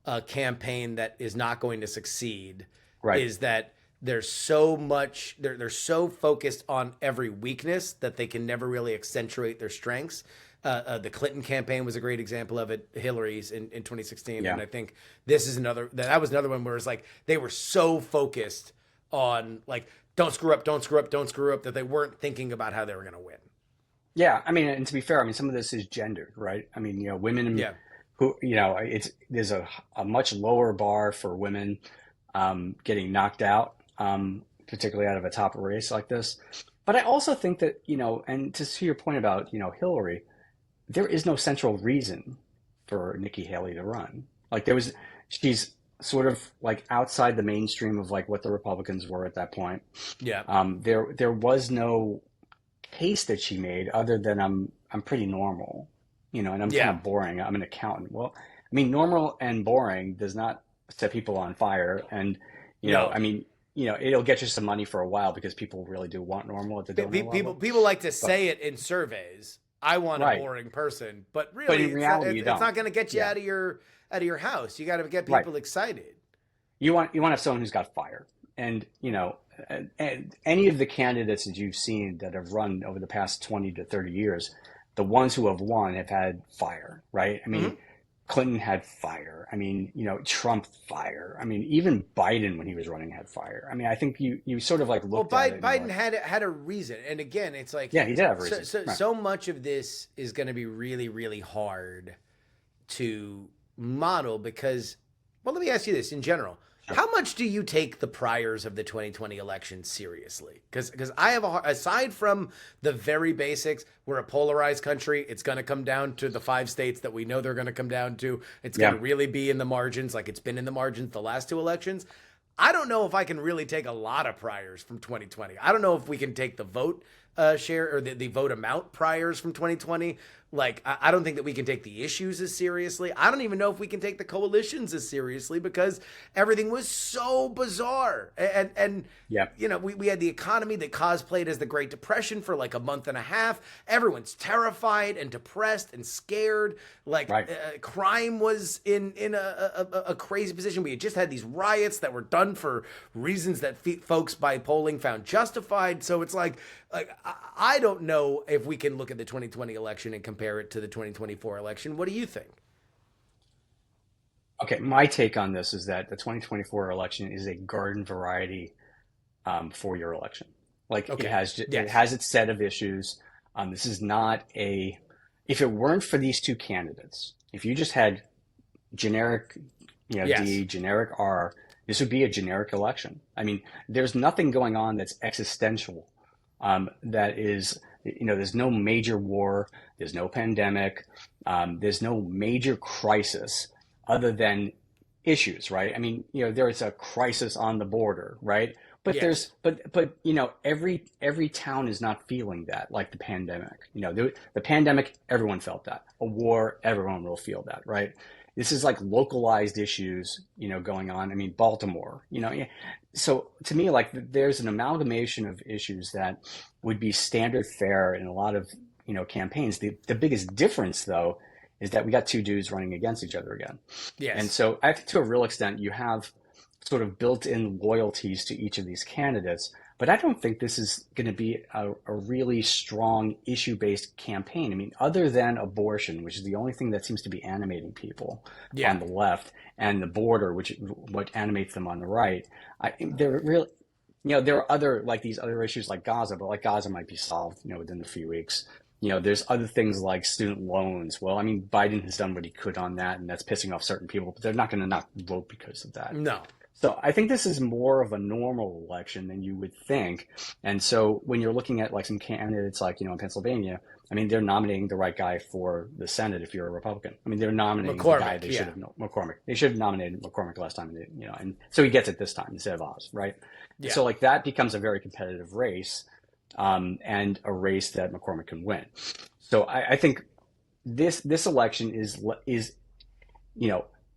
a campaign that is not going to succeed. Right. Is that there's so much they're so focused on every weakness that they can never really accentuate their strengths. The Clinton campaign was a great example of it. Hillary's in 2016, and I think this is another one where it's like they were so focused on like don't screw up, that they weren't thinking about how they were going to win. Yeah, I mean, and to be fair, I mean, some of this is gendered, right? I mean, women who, there's a much lower bar for women getting knocked out, particularly out of a top race like this. But I also think that, and to see your point about, Hillary, there is no central reason for Nikki Haley to run. Like she's sort of like outside the mainstream of like what the Republicans were at that point. Yeah. There was no case that she made other than I'm pretty normal, and I'm kind of boring. I'm an accountant. Well, I mean, normal and boring does not set people on fire. And, I mean, it'll get you some money for a while because people really do want normal at the donor level. People like to say it in surveys. I want a boring person, but really, in reality, it's not going to get you out of your house. You got to get people excited. You want to have someone who's got fire, and and any of the candidates that you've seen that have run over the past 20 to 30 years, the ones who have won have had fire, right? I mean, Clinton had fire. I mean, Trump fire. I mean, even Biden when he was running had fire. I mean, I think you sort of like looked at it. Biden had a reason, and again, it's like he did have a reason. So much of this is going to be really, really hard to model because, well, let me ask you this in general. How much do you take the priors of the 2020 election seriously? Because I have aside from the very basics, we're a polarized country. It's going to come down to the 5 states that we know they're going to come down to. It's going to really be in the margins like it's been in the margins the last 2 elections. I don't know if I can really take a lot of priors from 2020. I don't know if we can take the vote share or the vote amount priors from 2020. Like, I don't think that we can take the issues as seriously. I don't even know if we can take the coalitions as seriously because everything was so bizarre. And we had the economy that cosplayed as the Great Depression for like a month and a half. Everyone's terrified and depressed and scared. Like crime was in a crazy position. We had just had these riots that were done for reasons that folks by polling found justified. So it's like I don't know if we can look at the 2020 election and compare it to the 2024 election. What do you think? Okay, my take on this is that the 2024 election is a garden variety 4-year election. Like it has its set of issues. This is not if it weren't for these 2 candidates, if you just had generic, D, generic R, this would be a generic election. I mean, there's nothing going on that's existential. That is, there's no major war, there's no pandemic, there's no major crisis other than issues, right? I mean, there is a crisis on the border, right? But every town is not feeling that, like the pandemic. The pandemic, everyone felt that. A war, everyone will feel that, right? This is like localized issues, going on. I mean, Baltimore, So to me, like there's an amalgamation of issues that would be standard fare in a lot of, campaigns. The biggest difference, though, is that we got 2 dudes running against each other again. Yes. And so I think to a real extent, you have sort of built-in loyalties to each of these candidates. But I don't think this is going to be a really strong issue-based campaign. I mean, other than abortion, which is the only thing that seems to be animating people on the left, and the border, which what animates them on the right, there are other like these other issues like Gaza, but like Gaza might be solved, within a few weeks. There's other things like student loans. Well, I mean, Biden has done what he could on that, and that's pissing off certain people, but they're not going to not vote because of that. No. So I think this is more of a normal election than you would think. And so when you're looking at like some candidates like, in Pennsylvania, I mean, they're nominating the right guy for the Senate if you're a Republican. I mean, they're nominating the guy they should have McCormick. They should have nominated McCormick last time, and so he gets it this time instead of Oz, right? Yeah. So like that becomes a very competitive race, and a race that McCormick can win. So I think this election is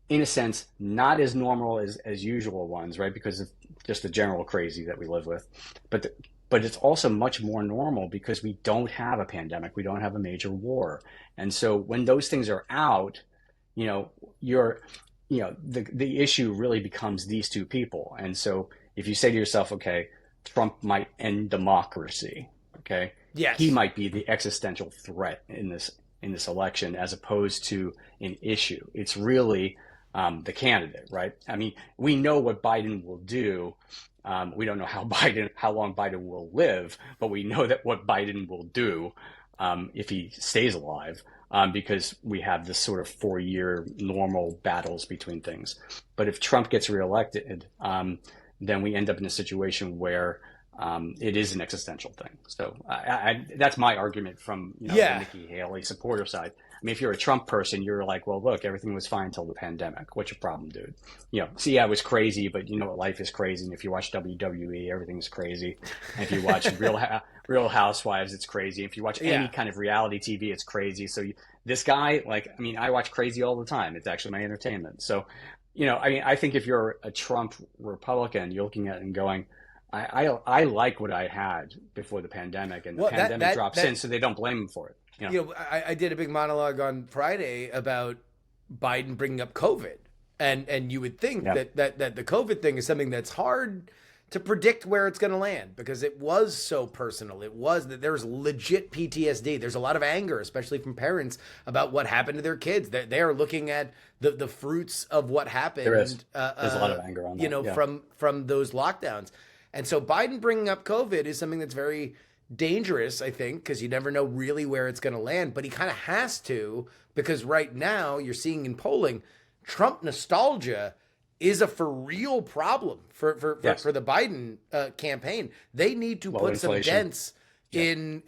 in a sense, not as normal as usual ones, right? Because of just the general crazy that we live with. But it's also much more normal because we don't have a pandemic. We don't have a major war. And so when those things are out, the issue really becomes these 2 people. And so if you say to yourself, okay, Trump might end democracy, okay? Yes. He might be the existential threat in this election as opposed to an issue. It's really the candidate, right? I mean, we know what Biden will do. We don't know how long Biden will live, but we know that what Biden will do if he stays alive, because we have this sort of 4-year normal battles between things. But if Trump gets reelected, then we end up in a situation where it is an existential thing. So that's my argument from the Nikki Haley supporter side. I mean, if you're a Trump person, you're like, well, look, everything was fine until the pandemic. What's your problem, dude? See, I was crazy, but you know what? Life is crazy. And if you watch WWE, everything's crazy. And if you watch Real Housewives, it's crazy. If you watch any kind of reality TV, it's crazy. So this guy, I watch crazy all the time. It's actually my entertainment. So, I think if you're a Trump Republican, you're looking at it and going, I like what I had before the pandemic, and the pandemic drops in, so they don't blame him for it. I did a big monologue on Friday about Biden bringing up COVID, and you would think that the COVID thing is something that's hard to predict where it's going to land because it was so personal. It was that there's legit PTSD. There's a lot of anger, especially from parents, about what happened to their kids. They are looking at the fruits of what happened. There is. There's a lot of anger on that. From those lockdowns. And so Biden bringing up COVID is something that's very dangerous, I think, because you never know really where it's going to land. But he kind of has to, because right now you're seeing in polling, Trump nostalgia is a for real problem for the Biden campaign. They need to put some dents in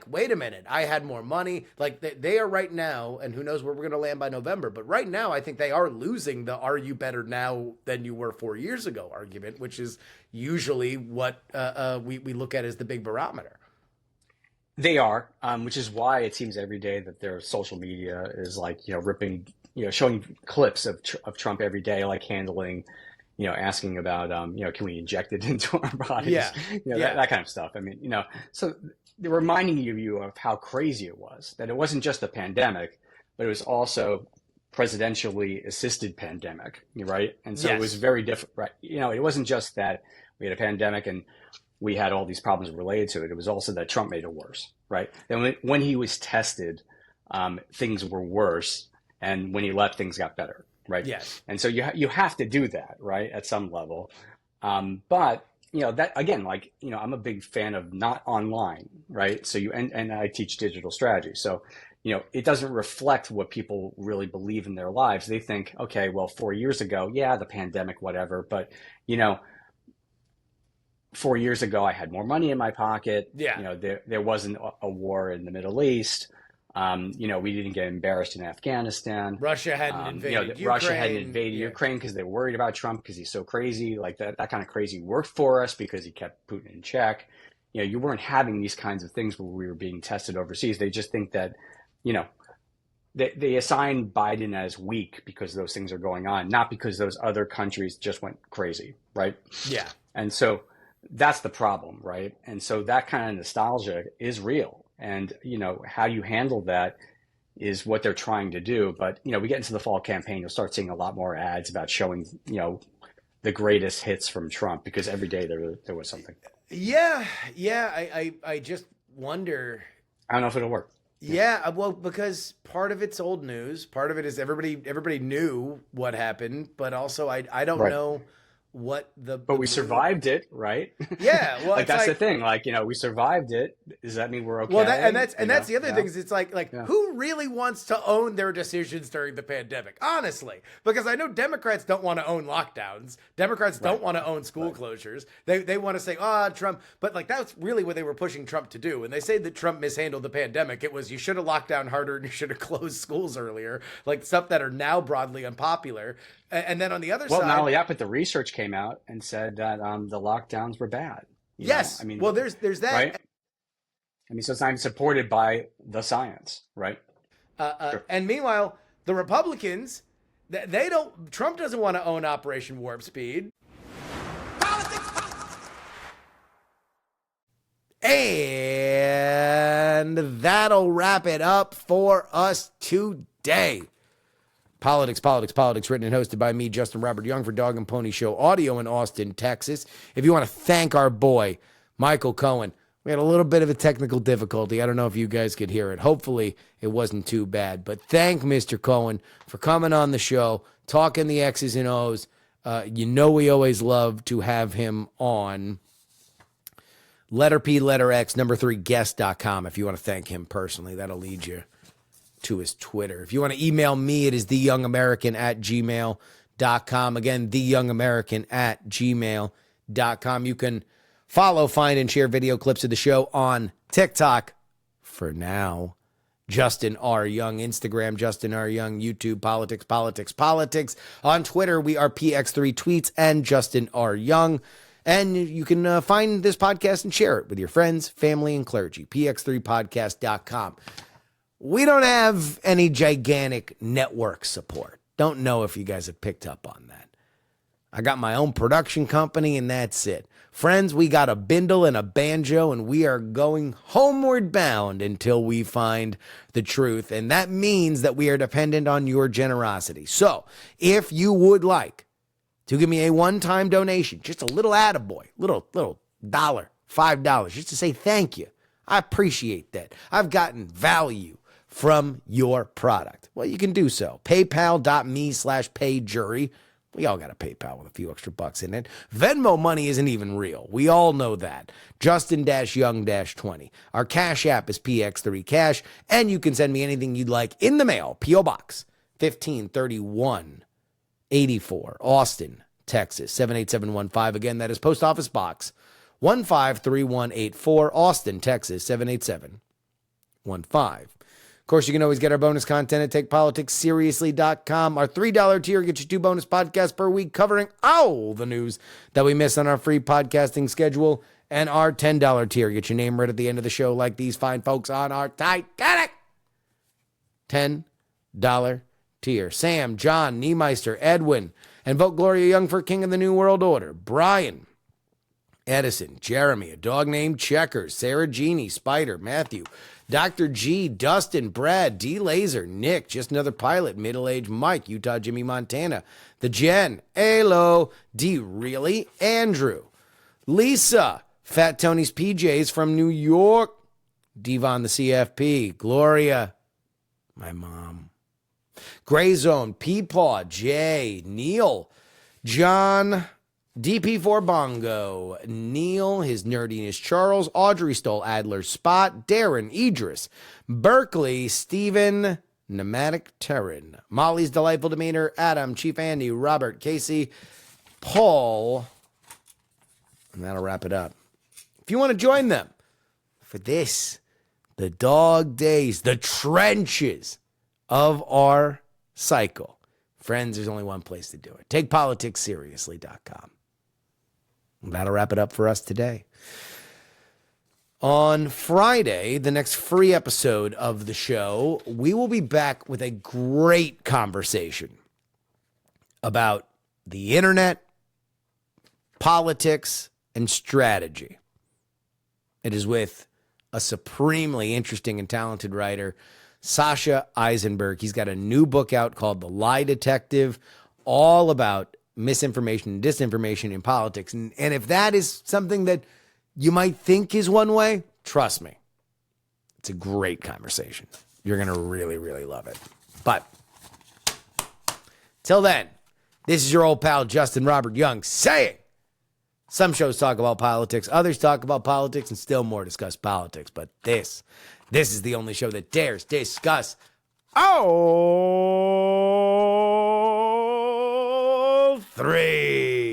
wait a minute, I had more money. They are right now, and who knows where we're going to land by November, but right now I think they are losing the "are you better now than you were 4 years ago" argument, which is usually what we look at as the big barometer. They are, which is why it seems every day that their social media is ripping, showing clips of Trump every day, handling, asking about, can we inject it into our bodies? That kind of stuff. I mean, so they're reminding you of how crazy it was, that it wasn't just a pandemic, but it was also presidentially assisted pandemic, right? And so it was very different, right? It wasn't just that we had a pandemic and we had all these problems related to it. It was also that Trump made it worse, right? And when he was tested, things were worse. And when he left, things got better, right? Yes. And so you have to do that, right, at some level. But, that again, I'm a big fan of not online, right? So and I teach digital strategy. So, it doesn't reflect what people really believe in their lives. They think, okay, well, 4 years ago, the pandemic, whatever. But, 4 years ago, I had more money in my pocket. Yeah. There wasn't a war in the Middle East. We didn't get embarrassed in Afghanistan. Russia hadn't invaded Ukraine. Russia hadn't invaded Ukraine because they were worried about Trump because he's so crazy. That kind of crazy worked for us because he kept Putin in check. You weren't having these kinds of things where we were being tested overseas. They just think that, they assign Biden as weak because those things are going on, not because those other countries just went crazy, right? Yeah. And so that's the problem, right? And so that kind of nostalgia is real. And, how you handle that is what they're trying to do. But, we get into the fall campaign, you'll start seeing a lot more ads about showing, the greatest hits from Trump because every day there was something. Yeah. I just wonder. I don't know if it'll work. Yeah, well, because part of it's old news. Part of it is everybody knew what happened, but also I don't know what but we survived it, right? Yeah, well, that's the thing. We survived it. Does that mean we're okay? Well, that's the other thing is it's who really wants to own their decisions during the pandemic? Honestly, because I know Democrats don't want to own lockdowns. Democrats don't want to own school closures. They want to say, Trump, but that's really what they were pushing Trump to do. When they say that Trump mishandled the pandemic, it was you should have locked down harder and you should have closed schools earlier, stuff that are now broadly unpopular. And then on the other side, not only that, but the research came out and said that the lockdowns were bad. Yes. I mean, well, there's that. Right? I mean, so it's not supported by the science, right? Sure. And meanwhile, the Republicans, Trump doesn't want to own Operation Warp Speed. And that'll wrap it up for us today. Politics, written and hosted by me, Justin Robert Young, for Dog and Pony Show Audio in Austin, Texas. If you want to thank our boy, Michael Cohen, we had a little bit of a technical difficulty. I don't know if you guys could hear it. Hopefully, it wasn't too bad. But thank Mr. Cohen for coming on the show, talking the X's and O's. We always love to have him on. Letter P, letter X, number 3, guest.com. If you want to thank him personally, that'll lead you to his Twitter. If you want to email me, it is theyoungamerican@gmail.com. Again, theyoungamerican@gmail.com. You can Follow, find, and share video clips of the show on TikTok for now. Justin R. Young, Instagram, Justin R. Young, YouTube, politics. On Twitter, we are PX3 Tweets and Justin R. Young. And you can find this podcast and share it with your friends, family, and clergy. PX3podcast.com. We don't have any gigantic network support. Don't know if you guys have picked up on that. I got my own production company, and that's it. Friends, we got a bindle and a banjo, and we are going homeward bound until we find the truth. And that means that we are dependent on your generosity. So if you would like to give me a one-time donation, just a little attaboy, little $1, $5, just to say thank you. I appreciate that. I've gotten value from your product. Well, you can do so. PayPal.me/payjury. We all got a PayPal with a few extra bucks in it. Venmo money isn't even real. We all know that. Justin-Young-20. Our Cash App is PX3Cash, and you can send me anything you'd like in the mail. P.O. Box 153184, Austin, Texas 78715. Again, that is Post Office Box 153184, Austin, Texas 78715. Of course, you can always get our bonus content at TakePoliticsSeriously.com. Our $3 tier gets you 2 bonus podcasts per week covering all the news that we miss on our free podcasting schedule. And our $10 tier gets your name right at the end of the show like these fine folks on our Titanic. $10 tier. Sam, John, Niemeister, Edwin, and vote Gloria Young for King of the New World Order. Brian, Edison, Jeremy, a dog named Checkers, Sarah Jeannie, Spider, Matthew, Dr. G, Dustin, Brad, D. Laser, Nick, Just Another Pilot, Middle-Aged Mike, Utah Jimmy Montana, The Jen, Alo, D. Really, Andrew, Lisa, Fat Tony's PJs from New York, Devon the CFP, Gloria, my mom, Gray Zone, Peepaw, Jay, Neil, John, DP4 Bongo, Neil, his nerdiness, Charles, Audrey Stoll, Adler, Spot, Darren, Idris, Berkeley, Stephen, Pneumatic Terran, Molly's Delightful Demeanor, Adam, Chief Andy, Robert, Casey, Paul, and that'll wrap it up. If you want to join them for this, the dog days, the trenches of our cycle, friends, there's only one place to do it. TakePoliticsSeriously.com. That'll wrap it up for us today. On Friday, the next free episode of the show, we will be back with a great conversation about the internet, politics, and strategy. It is with a supremely interesting and talented writer, Sasha Eisenberg. He's got a new book out called The Lie Detective, all about misinformation and disinformation in politics. And if that is something that you might think is one way, trust me, it's a great conversation. You're going to really, really love it. But till then, this is your old pal, Justin Robert Young, saying some shows talk about politics, others talk about politics, and still more discuss politics. But this is the only show that dares discuss all three.